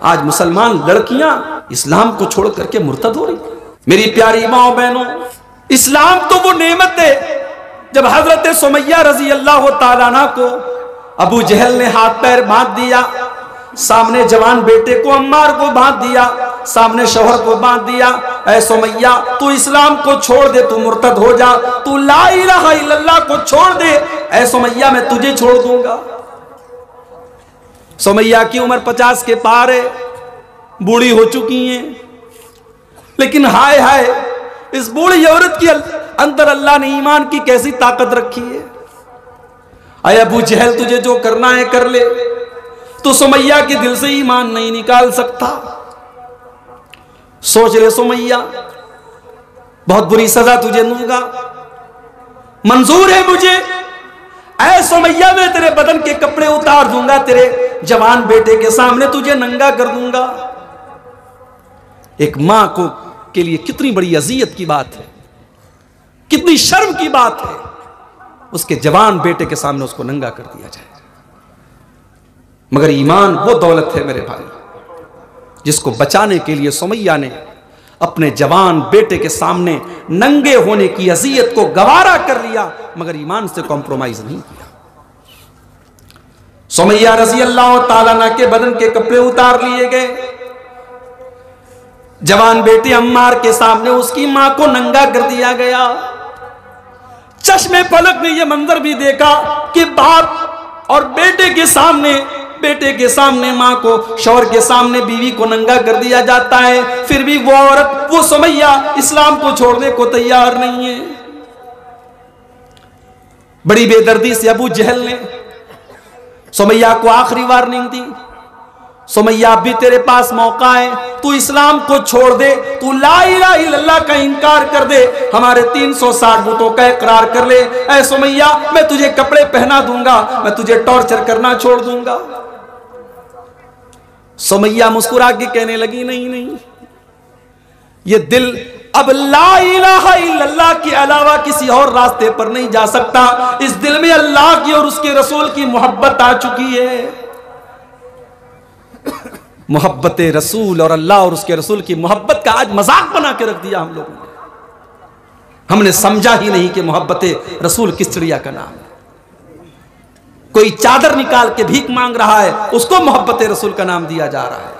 आज मुसलमान लड़कियां इस्लाम को छोड़ करके मुर्तद हो रही। मेरी प्यारी माओ बहनों, इस्लाम तो वो नेमत है। जब हजरत सुमैया रजी अल्लाह तआला अन्हा को अबू जहल ने हाथ पैर बांध दिया, सामने जवान बेटे को अम्मार को बांध दिया, सामने शौहर को बांध दिया, ऐ सुमैया तू इस्लाम को छोड़ दे, तू मुर्तद हो जा, तू ला इलाहा इल्लल्लाह को छोड़ दे, ऐ सुमैया मैं तुझे छोड़ दूंगा। सुमैया की उम्र 50 के पार है, बूढ़ी हो चुकी हैं, लेकिन हाय हाय इस बूढ़ी औरत के अंदर अल्लाह ने ईमान की कैसी ताकत रखी है। अय अबू जहल तुझे जो करना है कर ले, तो सुमैया के दिल से ईमान नहीं निकाल सकता। सोच ले सुमैया, बहुत बुरी सजा तुझे दूंगा, मंजूर है मुझे। ऐ सुमैया मैं तेरे बदन के कपड़े उतार दूंगा, तेरे जवान बेटे के सामने तुझे नंगा कर दूंगा। एक मां को के लिए कितनी बड़ी अजियत की बात है, कितनी शर्म की बात है, उसके जवान बेटे के सामने उसको नंगा कर दिया जाए। मगर ईमान वो दौलत है मेरे भाई, जिसको बचाने के लिए सुमैया ने अपने जवान बेटे के सामने नंगे होने की अजियत को गवारा कर लिया, मगर ईमान से कॉम्प्रोमाइज नहीं किया। सुमैया रजी अल्लाह तआला अन्हा के बदन के कपड़े उतार लिए गए, जवान बेटे अम्मार के सामने उसकी मां को नंगा कर दिया गया। चश्मे पलक ने यह मंजर भी देखा कि बाप और बेटे के सामने मां को, शौहर के सामने बीवी को नंगा कर दिया जाता है, फिर भी वो औरत, वो सुमैया इस्लाम को छोड़ने को तैयार नहीं है। बड़ी बेदर्दी से अबू जहल ने सुमैया को आखिरी वार्निंग दी, सुमैया अभी तेरे पास मौका है, तू इस्लाम को छोड़ दे, तू ला इलाहा इल्लल्लाह का इनकार कर दे, हमारे 360 बुतों का इकरार कर ले। ऐ सुमैया मैं तुझे कपड़े पहना दूंगा, मैं तुझे टॉर्चर करना छोड़ दूंगा। सुमैया मुस्कुरा के कहने लगी, नहीं नहीं, ये दिल अब ला इलाहा इल्लल्लाह के अलावा किसी और रास्ते पर नहीं जा सकता। इस दिल में अल्लाह की और उसके रसूल की मोहब्बत आ चुकी है। मोहब्बत रसूल और अल्लाह और उसके रसूल की मोहब्बत का आज मजाक बना के रख दिया हम लोगों ने। हमने समझा ही नहीं कि मोहब्बत रसूल किस चिड़िया का नाम है। कोई चादर निकाल के भीख मांग रहा है, उसको मोहब्बत रसूल का नाम दिया जा रहा है।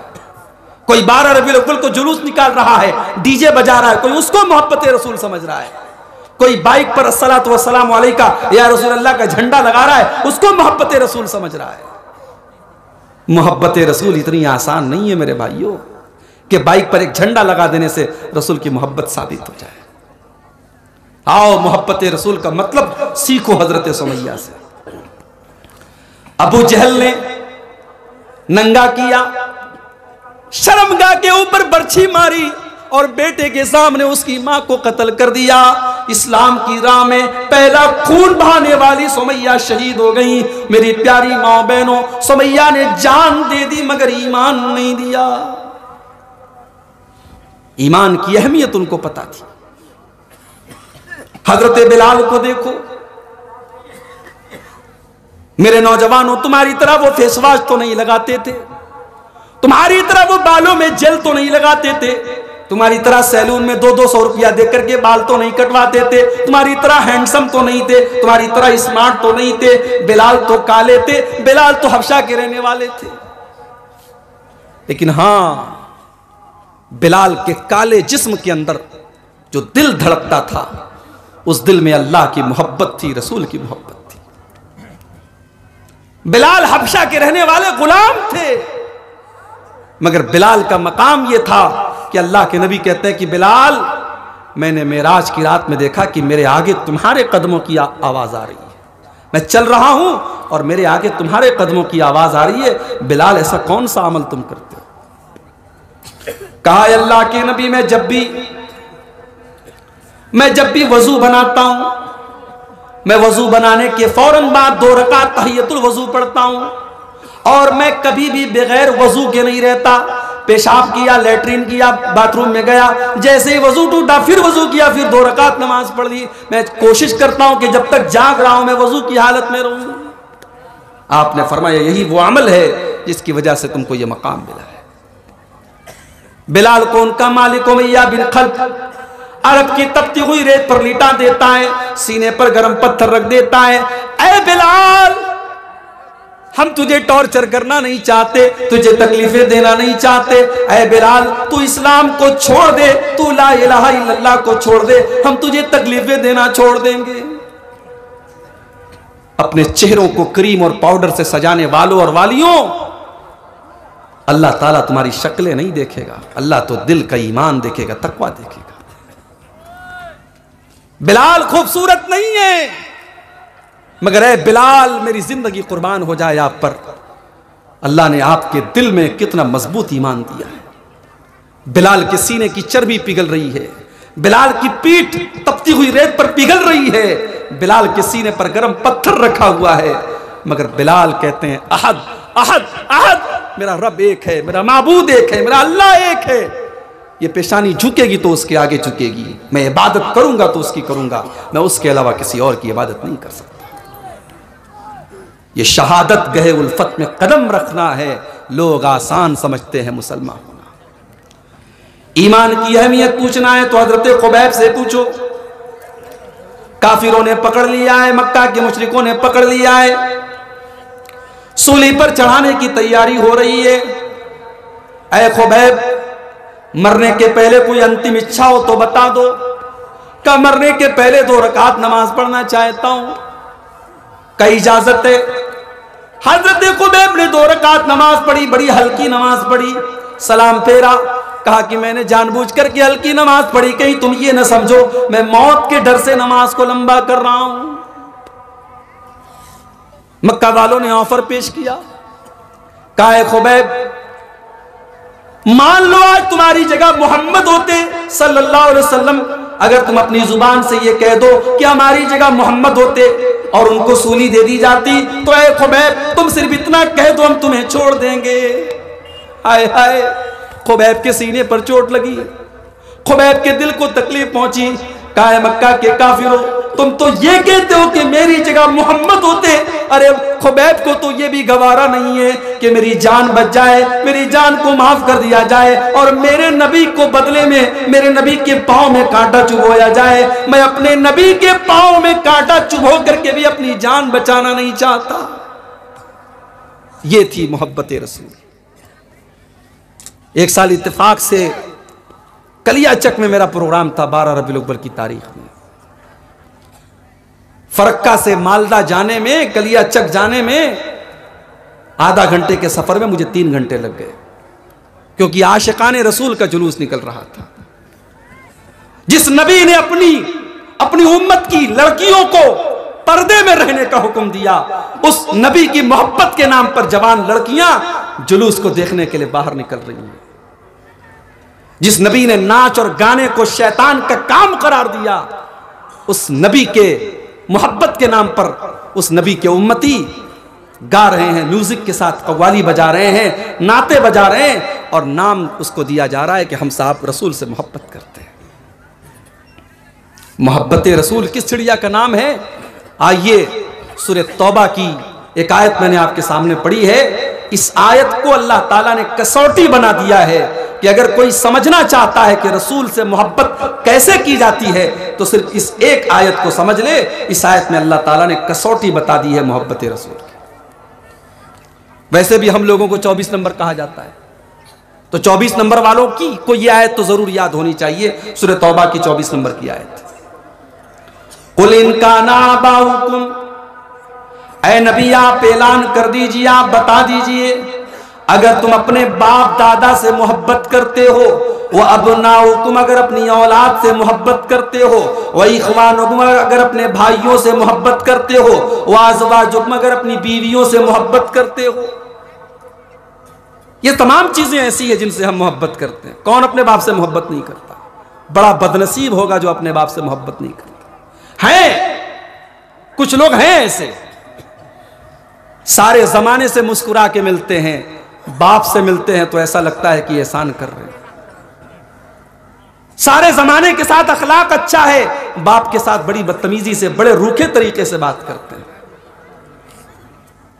कोई 12 रबीउल अव्वल को जुलूस निकाल रहा है, डीजे बजा रहा है, कोई उसको मोहब्बत रसूल समझ रहा है। कोई बाइक पर अस्सलातु वस्सलामु अलैका या रसूल अल्लाह का झंडा लगा रहा है, उसको मोहब्बत रसूल समझ रहा है। मोहब्बत रसूल इतनी आसान नहीं है मेरे भाइयों कि बाइक पर एक झंडा लगा देने से रसूल की मोहब्बत साबित हो जाए। आओ मोहब्बत रसूल का मतलब सीखो हजरत सुमैया से। अबू जहल ने नंगा किया, शर्मगाह के ऊपर बर्छी मारी और बेटे के सामने उसकी मां को कत्ल कर दिया। इस्लाम की राह में पहला खून बहाने वाली सुमैया शहीद हो गई। मेरी प्यारी मां बहनों, सुमैया ने जान दे दी मगर ईमान नहीं दिया। ईमान की अहमियत उनको पता थी। हजरत बिलाल को देखो, मेरे नौजवानों, तुम्हारी तरह वो फेस वॉश तो नहीं लगाते थे, तुम्हारी तरह वो बालों में जेल तो नहीं लगाते थे, तुम्हारी तरह सैलून में 200-200 रुपया देकर के बाल तो नहीं कटवाते थे, तुम्हारी तरह हैंडसम तो नहीं थे, तुम्हारी तरह स्मार्ट तो नहीं थे। बिलाल तो काले थे, बिलाल तो हबशा के रहने वाले थे, लेकिन हां, बिलाल के काले जिस्म के अंदर जो दिल धड़कता था, उस दिल में अल्लाह की मोहब्बत थी, रसूल की मोहब्बत थी। बिलाल हबशा के रहने वाले गुलाम थे, मगर बिलाल का मकाम यह था कि अल्लाह के नबी कहते हैं कि बिलाल, मैंने मेराज की रात में देखा कि मेरे आगे तुम्हारे कदमों की आवाज आ रही है, मैं चल रहा हूं और मेरे आगे तुम्हारे कदमों की आवाज आ रही है। बिलाल ऐसा कौन सा अमल तुम करते हो? कहा अल्लाह के नबी, मैं जब भी वजू बनाता हूं, मैं वजू बनाने के फौरन बाद 2 रकात तहियतुल वजू पढ़ता हूं, और मैं कभी भी बगैर वजू के नहीं रहता। पेशाब किया, लेटरिन किया, बाथरूम में गया, जैसे ही वजू टूटा फिर वजू किया, फिर 2 रकात नमाज पढ़ ली। मैं कोशिश करता हूं कि जब तक जाग रहा हूं मैं वजू की हालत में रहूं। आपने फरमाया यही वो अमल है जिसकी वजह से तुमको ये मकाम मिला है। बिलाल को उनका मालिक उमैया बिन खल्फ अरब की तपती हुई रेत पर लिटा देता है, सीने पर गर्म पत्थर रख देता है। ऐ बिलाल, हम तुझे टॉर्चर करना नहीं चाहते, तुझे तकलीफें देना नहीं चाहते। ऐ बिलाल, तू इस्लाम को छोड़ दे, तू ला इलाहा इल्लल्लाह को छोड़ दे, हम तुझे तकलीफें देना छोड़ देंगे। अपने चेहरों को क्रीम और पाउडर से सजाने वालों और वालियों, अल्लाह ताला तुम्हारी शक्लें नहीं देखेगा, अल्लाह तो दिल का ईमान देखेगा, तकवा देखेगा। बिलाल खूबसूरत नहीं है, मगर ऐ बिलाल, मेरी जिंदगी कुर्बान हो जाए आप पर। अल्लाह ने आपके दिल में कितना मजबूत ईमान दिया है। बिलाल के सीने की चर्बी पिघल रही है, बिलाल की पीठ तपती हुई रेत पर पिघल रही है, बिलाल के सीने पर गर्म पत्थर रखा हुआ है, मगर बिलाल कहते हैं अहद अहद अहद, मेरा रब एक है, मेरा माबूद एक है, मेरा अल्लाह एक है। ये पेशानी झुकेगी तो उसके आगे झुकेगी, मैं इबादत करूंगा तो उसकी करूंगा, मैं उसके अलावा किसी और की इबादत नहीं कर सकता। ये शहादत गहे उल्फत में कदम रखना है। लोग आसान समझते हैं मुसलमान होना। ईमान की अहमियत पूछना है तो हजरत खुबैब से पूछो। काफिरों ने पकड़ लिया है, मक्का के मुशरिकों ने पकड़ लिया है, सूली पर चढ़ाने की तैयारी हो रही है। ऐ खुबैब, मरने के पहले कोई अंतिम इच्छा हो तो बता दो। क्या मरने के पहले 2 रकात नमाज पढ़ना चाहता हूं, क्या इजाजत है? हजरत खुबैब ने 2 रकात नमाज पढ़ी, बड़ी हल्की नमाज पढ़ी, सलाम फेरा, कहा कि मैंने जानबूझ करके हल्की नमाज पढ़ी, कहीं तुम ये ना समझो मैं मौत के डर से नमाज को लंबा कर रहा हूं। मक्का वालों ने ऑफर पेश किया, कहा खुबैब, मान लो आज तुम्हारी जगह मोहम्मद होते सल्लल्लाहु अलैहि वसल्लम, अगर तुम अपनी जुबान से ये कह दो कि हमारी जगह मोहम्मद होते और उनको सूली दे दी जाती, तो ऐ खुबैब, तुम सिर्फ इतना कह दो हम तुम्हें छोड़ देंगे। हाय हाय, खुबैब के सीने पर चोट लगी, खुबैब के दिल को तकलीफ पहुंची। कहा मक्का के काफिरों, तुम तो ये कहते हो कि मेरी जगह मोहम्मद होते, अरे खुबैब को तो ये भी गवारा नहीं है कि मेरी जान बच जाए, मेरी जान को माफ कर दिया जाए और मेरे नबी को बदले में मेरे नबी के पांव में कांटा चुभोया जाए। मैं अपने नबी के पांव में कांटा चुभो करके भी अपनी जान बचाना नहीं चाहता। ये थी मोहब्बत रसूल। एक साल इत्तेफाक से कलियाचक में मेरा प्रोग्राम था, 12 रबीउल अव्वल की तारीख में। फरक्का से मालदा जाने में, कलियाचक जाने में आधा घंटे के सफर में मुझे 3 घंटे लग गए, क्योंकि आशिकाने रसूल का जुलूस निकल रहा था। जिस नबी ने अपनी उम्मत की लड़कियों को पर्दे में रहने का हुक्म दिया, उस नबी की मोहब्बत के नाम पर जवान लड़कियां जुलूस को देखने के लिए बाहर निकल रही हैं। जिस नबी ने नाच और गाने को शैतान का काम करार दिया, उस नबी के मोहब्बत के नाम पर उस नबी के उम्मती गा रहे हैं, म्यूजिक के साथ कव्वाली बजा रहे हैं, नाते बजा रहे हैं, और नाम उसको दिया जा रहा है कि हम साहब रसूल से मोहब्बत करते हैं। मोहब्बत रसूल किस चिड़िया का नाम है? आइए, सूरह तौबा की एक आयत मैंने आपके सामने पढ़ी है। इस आयत को अल्लाह ताला ने कसौटी बना दिया है कि अगर कोई समझना चाहता है कि रसूल से मोहब्बत कैसे की जाती है तो सिर्फ इस एक आयत को समझ ले। इस आयत में अल्लाह ताला ने कसौटी बता दी है मोहब्बत रसूल की। वैसे भी हम लोगों को 24 नंबर कहा जाता है, तो 24 नंबर वालों की को यह आयत तो जरूर याद होनी चाहिए, सूरह तौबा की 24 नंबर की आयत। कुल इनका नाबाउकुम, ऐ नबी आप ऐलान कर दीजिए, आप बता दीजिए, अगर तुम अपने बाप दादा से मोहब्बत करते हो, वह अबनाउकुम, अगर अपनी औलाद से मोहब्बत करते हो, वह इख्वानुकुम, अगर अपने भाइयों से मोहब्बत करते हो, वह अज़वाजुकुम, अगर अपनी बीवियों से मोहब्बत करते हो। ये तमाम चीजें ऐसी है जिनसे हम मोहब्बत करते हैं। कौन अपने बाप से मोहब्बत नहीं करता? बड़ा बदनसीब होगा जो अपने बाप से मोहब्बत नहीं करता। हैं कुछ लोग हैं ऐसे, सारे जमाने से मुस्कुरा के मिलते हैं, बाप से मिलते हैं तो ऐसा लगता है कि एहसान कर रहे हैं। सारे जमाने के साथ अखलाक अच्छा है, बाप के साथ बड़ी बदतमीजी से, बड़े रूखे तरीके से बात करते हैं।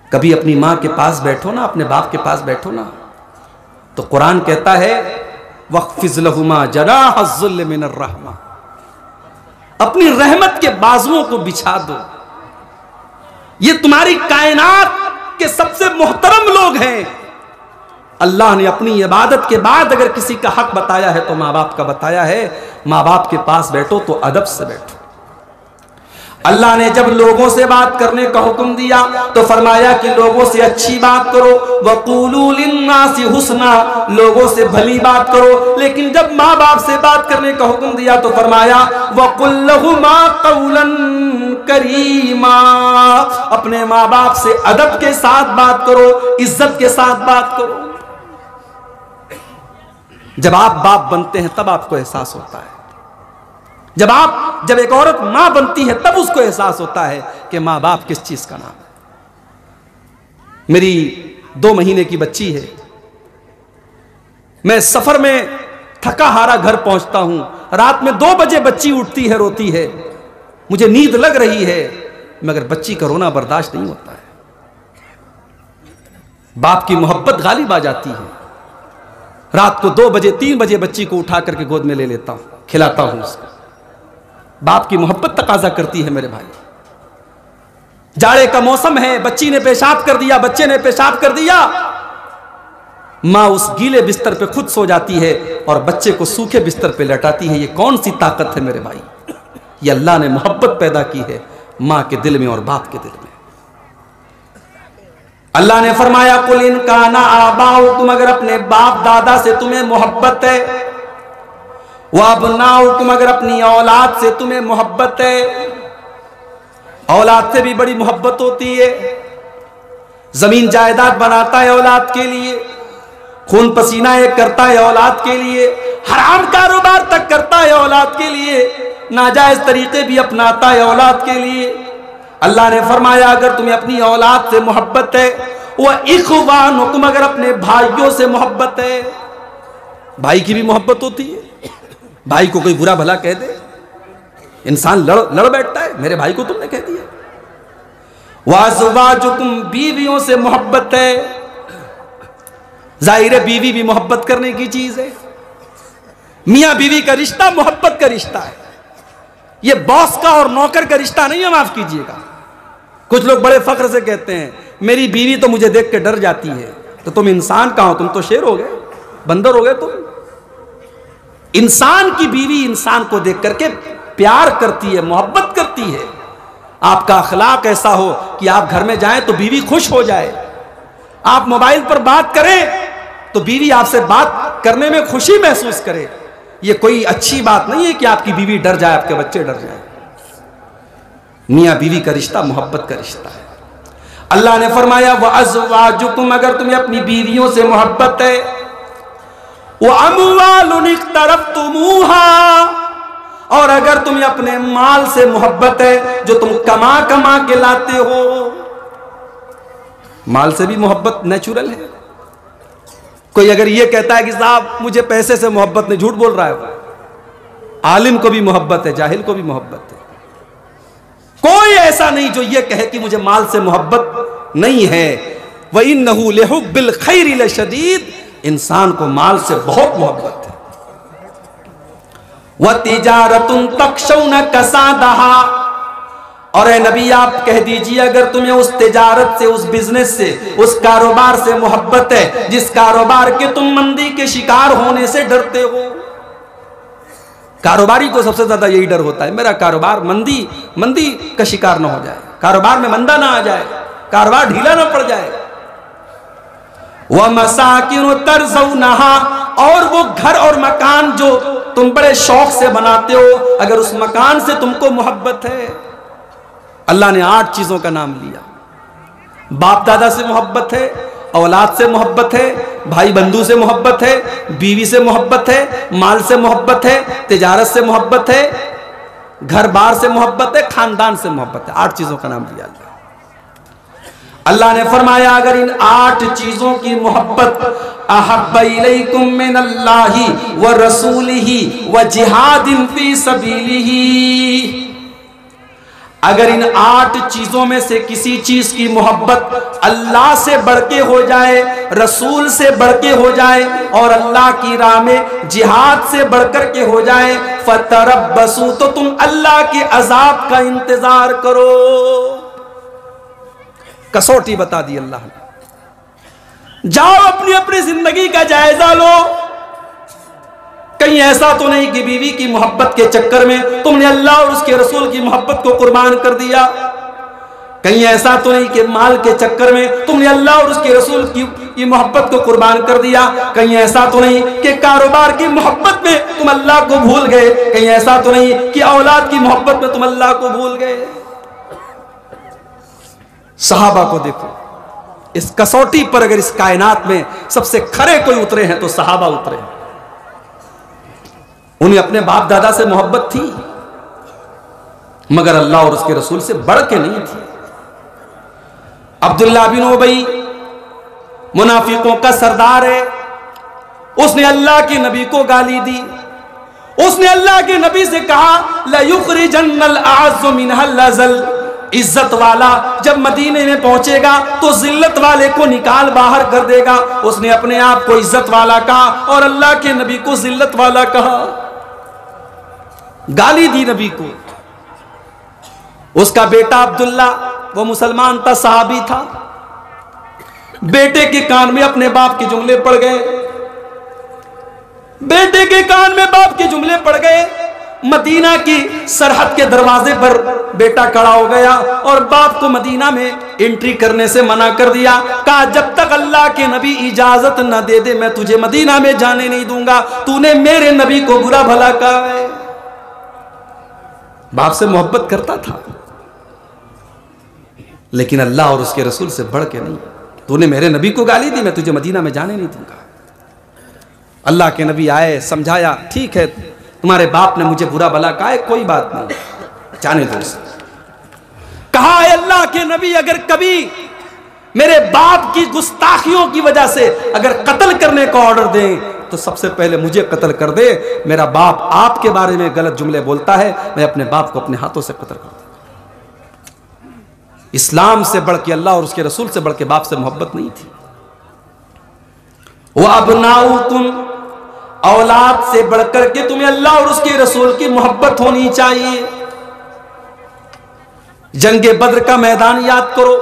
कभी अपनी मां के पास बैठो ना, अपने बाप के पास बैठो ना, तो कुरान कहता है वक़्फ़िज़ लहुमा जनाहज़्ज़ुल्ल मिनर रहमा, अपनी रहमत के बाजुओं को बिछा दो। ये तुम्हारी कायनात के सबसे मोहतरम लोग हैं। अल्लाह ने अपनी इबादत के बाद अगर किसी का हक बताया है तो माँ बाप का बताया है। माँ बाप के पास बैठो तो अदब से बैठो। अल्लाह ने जब लोगों से बात करने का हुक्म दिया तो फरमाया कि लोगों से अच्छी बात करो, वक़ूलू लिन्नासी हुस्ना, लोगों से भली बात करो। लेकिन जब माँ बाप से बात करने का हुक्म दिया तो फरमाया वक़ुल लहुमा क़ौलन करीमा, अपने माँ बाप से अदब के साथ बात करो, इज्जत के साथ बात करो। जब आप बाप बनते हैं तब आपको एहसास होता है। जब एक औरत मां बनती है तब उसको एहसास होता है कि मां बाप किस चीज का नाम है। मेरी 2 महीने की बच्ची है। मैं सफर में थका हारा घर पहुंचता हूं, रात में 2 बजे बच्ची उठती है, रोती है, मुझे नींद लग रही है, मगर बच्ची का रोना बर्दाश्त नहीं होता है। बाप की मोहब्बत गालिब आ जाती है। रात को 2 बजे 3 बजे बच्ची को उठा करके गोद में ले लेता हूं, खिलाता हूं उसको। बाप की मोहब्बत तकाजा करती है मेरे भाई। जाड़े का मौसम है, बच्ची ने पेशाब कर दिया, बच्चे ने पेशाब कर दिया, मां उस गीले बिस्तर पे खुद सो जाती है और बच्चे को सूखे बिस्तर पे लटाती है। ये कौन सी ताकत है मेरे भाई? ये अल्लाह ने मोहब्बत पैदा की है मां के दिल में और बाप के दिल में। अल्लाह ने फरमाया कुल इन काना आबाउकुम, अगर अपने बाप दादा से तुम्हें मोहब्बत है, व अबनाउकुम, अगर अपनी औलाद से तुम्हें मोहब्बत है। औलाद से भी बड़ी मोहब्बत होती है। जमीन जायदाद बनाता है औलाद के लिए, खून पसीना एक करता है औलाद के लिए, हराम कारोबार तक करता है औलाद के लिए, नाजायज तरीके भी अपनाता है औलाद के लिए। अल्लाह ने फरमाया अगर तुम्हें अपनी औलाद से मोहब्बत है, वह इखवानुकुम, अगर अपने भाइयों से मोहब्बत है। भाई की भी मोहब्बत होती है। भाई को कोई बुरा भला कह दे, इंसान लड़ बैठता है, मेरे भाई को तुमने कह दिया। वाज़वाजुकुम, बीवियों से मोहब्बत है। जाहिर है बीवी भी मोहब्बत करने की चीज है। मियां बीवी का रिश्ता मोहब्बत का रिश्ता है। ये बॉस का और नौकर का रिश्ता नहीं है, माफ कीजिएगा। कुछ लोग बड़े फख्र से कहते हैं मेरी बीवी तो मुझे देख के डर जाती है। तो तुम इंसान कहां हो? तुम तो शेर हो गए, बंदर हो गए तुम। इंसान की बीवी इंसान को देख करके प्यार करती है, मोहब्बत करती है। आपका अखलाक ऐसा हो कि आप घर में जाएं तो बीवी खुश हो जाए। आप मोबाइल पर बात करें तो बीवी आपसे बात करने में खुशी महसूस करे। ये कोई अच्छी बात नहीं है कि आपकी बीवी डर जाए, आपके बच्चे डर जाए। मियां बीवी का रिश्ता मोहब्बत का रिश्ता है। अल्लाह ने फरमाया व अज़वाजुकुम, अगर तुम्हें अपनी बीवियों से मोहब्बत है, व अमवालुन इक़्तरफ़्तुमूहा, और अगर तुम्हें अपने माल से मोहब्बत है जो तुम कमा कमा के लाते हो। माल से भी मोहब्बत नेचुरल है। कोई अगर ये कहता है कि साहब मुझे पैसे से मोहब्बत नहीं, झूठ बोल रहा है। आलिम को भी मोहब्बत है, जाहिल को भी मोहब्बत है। कोई ऐसा नहीं जो ये कहे कि मुझे माल से मोहब्बत नहीं है। व इन्नहु लिहुब्बिल खैरि लशदीद, इंसान को माल से बहुत मोहब्बत है। व तिजारतुन तख्शौना कसादहा, और ए नबी आप कह दीजिए अगर तुम्हें उस तिजारत से, उस बिजनेस से, उस कारोबार से मोहब्बत है जिस कारोबार के तुम मंदी के शिकार होने से डरते हो। कारोबारी को सबसे ज्यादा यही डर होता है मेरा कारोबार मंदी का शिकार ना हो जाए, कारोबार में मंदा ना आ जाए, कारोबार ढीला ना पड़ जाए। वह मसाकिन तरज़ौनहा, और वो घर और मकान जो तुम बड़े शौक से बनाते हो, अगर उस मकान से तुमको मोहब्बत है। अल्लाह ने 8 चीजों का नाम लिया। बाप दादा से मोहब्बत है, औलाद से मोहब्बत है, भाई बंधु से मोहब्बत है, बीवी से मोहब्बत है, माल से मोहब्बत है, तिजारत से मोहब्बत है, घर बार से मोहब्बत है, खानदान से मोहब्बत है। 8 चीजों का नाम लिया अल्लाह ने फरमाया अगर इन 8 चीजों की मोहब्बत अहब्बा इलैकुम मिनल्लाहि व रसूलिही व जिहादिन फी सबीलिही, अगर इन 8 चीजों में से किसी चीज की मोहब्बत अल्लाह से बढ़ के हो जाए, रसूल से बढ़ के हो जाए और अल्लाह की राह में जिहाद से बढ़कर के हो जाए, फतरब्बसू, तो तुम अल्लाह के अजाब का इंतजार करो। कसौटी बता दी अल्लाह ने। जाओ अपनी अपनी जिंदगी का जायजा लो। कहीं ऐसा तो नहीं कि बीवी की मोहब्बत के चक्कर में तुमने अल्लाह और उसके रसूल की मोहब्बत को कुर्बान कर दिया। कहीं ऐसा तो नहीं कि माल के चक्कर में तुमने अल्लाह और उसके रसूल की मोहब्बत को कुर्बान कर दिया। कहीं ऐसा तो नहीं कि कारोबार की मोहब्बत में तुम अल्लाह को भूल गए। कहीं ऐसा तो नहीं कि औलाद की मोहब्बत में तुम अल्लाह को भूल गए। सहाबा को देखो, इस कसौटी पर अगर इस कायनात में सबसे खरे कोई उतरे हैं तो सहाबा उतरे। उन्हें अपने बाप दादा से मोहब्बत थी, मगर अल्लाह और उसके रसूल से बढ़ के नहीं थी। अब्दुल्ला बिन उबई मुनाफिकों का सरदार है। उसने अल्लाह के नबी को गाली दी। उसने अल्लाह के नबी से कहा, ला युखरिजन्नल अअज़्ज़ु मिनहल अज़ल, इज्जत वाला जब मदीने में पहुंचेगा तो जिल्लत वाले को निकाल बाहर कर देगा। उसने अपने आप को इज्जत वाला कहा और अल्लाह के नबी को जिल्लत वाला कहा। गाली दी नबी को। उसका बेटा अब्दुल्ला, वो मुसलमान था, सहाबी था। बेटे के कान में अपने बाप के जुमले पड़ गए। बेटे के कान में बाप के जुमले पड़ गए। मदीना की सरहद के दरवाजे पर बेटा खड़ा हो गया और बाप को मदीना में एंट्री करने से मना कर दिया। कहा, जब तक अल्लाह के नबी इजाजत न दे दे मैं तुझे मदीना में जाने नहीं दूंगा। तूने मेरे नबी को बुरा भला कहा है। बाप से मोहब्बत करता था, लेकिन अल्लाह और उसके रसूल से बढ़ के नहीं। तूने मेरे नबी को गाली दी, मैं तुझे मदीना में जाने नहीं दूंगा। अल्लाह के नबी आए, समझाया, ठीक है तुम्हारे बाप ने मुझे बुरा भला कहा है, कोई बात नहीं, जाने दो। कहा है अल्लाह के नबी, अगर कभी मेरे बाप की गुस्ताखियों की वजह से अगर कत्ल करने का ऑर्डर दें तो सबसे पहले मुझे कत्ल कर दे। मेरा बाप आपके बारे में गलत जुमले बोलता है, मैं अपने बाप को अपने हाथों से कत्ल कर दूं। इस्लाम से बढ़ के, अल्लाह और उसके रसूल से बढ़ के बाप से मोहब्बत नहीं थी। वह अबनाउकुम, औलाद से बढ़कर के तुम्हें अल्लाह और उसके रसूल की मोहब्बत होनी चाहिए। जंगे बद्र का मैदान याद करो।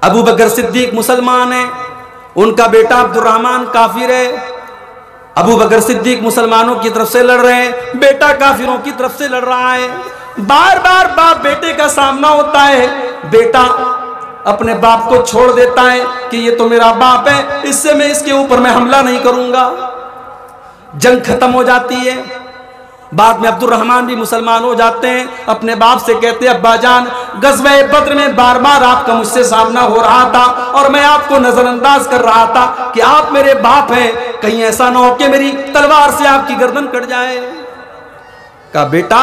अबू बकर सिद्दीक मुसलमान है, उनका बेटा अब्दुर्रहमान काफिर है। अबू बकर सिद्दीक मुसलमानों की तरफ से लड़ रहे हैं, बेटा काफिरों की तरफ से लड़ रहा है। बार बार बाप बेटे का सामना होता है। बेटा अपने बाप को छोड़ देता है कि ये तो मेरा बाप है, इससे मैं इसके ऊपर मैं हमला नहीं करूंगा। जंग खत्म हो जाती है। बाद में अब्दुर्रहमान भी मुसलमान हो जाते हैं। अपने बाप से कहते हैं, अब्बा जान, गज़वे बद्र में बार बार आपका मुझसे सामना हो रहा था और मैं आपको नजरअंदाज कर रहा था कि आप मेरे बाप हैं, कहीं ऐसा ना हो कि मेरी तलवार से आपकी गर्दन कट जाए। कहा, बेटा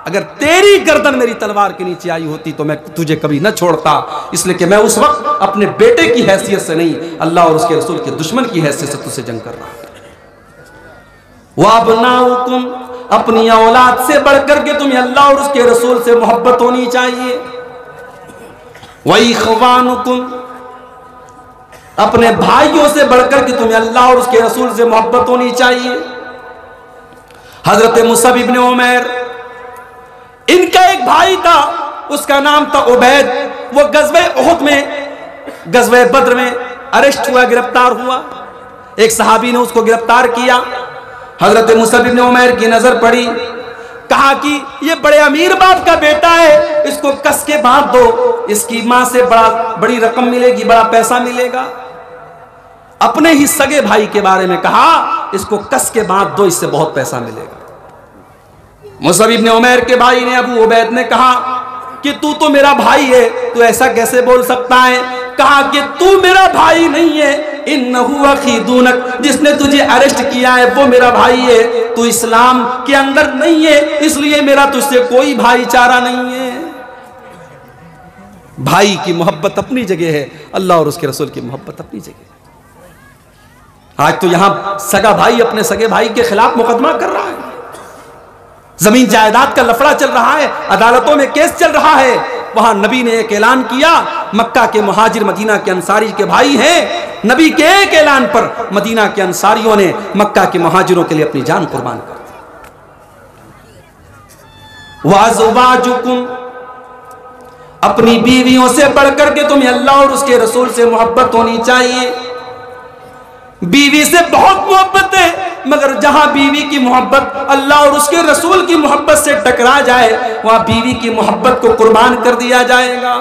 अगर तेरी गर्दन मेरी तलवार के नीचे आई होती तो मैं तुझे कभी न छोड़ता, इसलिए कि मैं उस वक्त अपने बेटे की हैसियत से नहीं, अल्लाह और उसके रसूल के दुश्मन की हैसियत से तुझसे जंग कर रहा हूं। वअबनाउकुम, अपनी औलाद से बढ़कर के तुम्हें अल्लाह और उसके रसूल से मोहब्बत होनी चाहिए। वइख्वानुकुम, अपने भाइयों से बढ़कर के तुम्हें अल्लाह और उसके रसूल से मोहब्बत होनी चाहिए। हजरत मुसअब इब्न उमैर, इनका एक भाई था, उसका नाम था उबैद। वो गज़वे उहुद में, गज़वे बद्र में अरेस्ट हुआ, गिरफ्तार हुआ। एक सहाबी ने उसको गिरफ्तार किया। हजरत मुसअब इब्न उमैर की नजर पड़ी। कहा कि ये बड़े अमीर बाप का बेटा है, इसको कस के बांध दो, इसकी मां से बड़ी रकम मिलेगी, बड़ा पैसा मिलेगा। अपने ही सगे भाई के बारे में कहा, इसको कस के बांध दो, इससे बहुत पैसा मिलेगा। मुसअब इब्न उमैर के भाई ने, अबू उबैद ने कहा कि तू तो मेरा भाई है, तू ऐसा कैसे बोल सकता है? कहा कि तू मेरा भाई नहीं है, इन्नहु अखी दूनक, जिसने तुझे अरेस्ट किया है वो मेरा भाई है। तू इस्लाम के अंदर नहीं है, इसलिए मेरा तुझसे कोई भाईचारा नहीं है। भाई की मोहब्बत अपनी जगह है, अल्लाह और उसके रसूल की मोहब्बत अपनी जगह। आज तो यहां सगा भाई अपने सगे भाई के खिलाफ मुकदमा कर रहा है। जमीन जायदाद का लफड़ा चल रहा है, अदालतों में केस चल रहा है। वहां नबी ने एक ऐलान किया, मक्का के मुहाजिर मदीना के अंसारी के भाई हैं। नबी के एक ऐलान पर मदीना के अंसारियों ने मक्का के मुहाजिरों के लिए अपनी जान कुर्बान कर दी। वाज़वाजुकुम, अपनी बीवियों से बढ़कर के तुम्हें अल्लाह और उसके रसूल से मोहब्बत होनी चाहिए। बीवी से बहुत मोहब्बत है, मगर जहां बीवी की मोहब्बत अल्लाह और उसके रसूल की मोहब्बत से टकरा जाए, वहां बीवी की मोहब्बत को कुर्बान कर दिया जाएगा।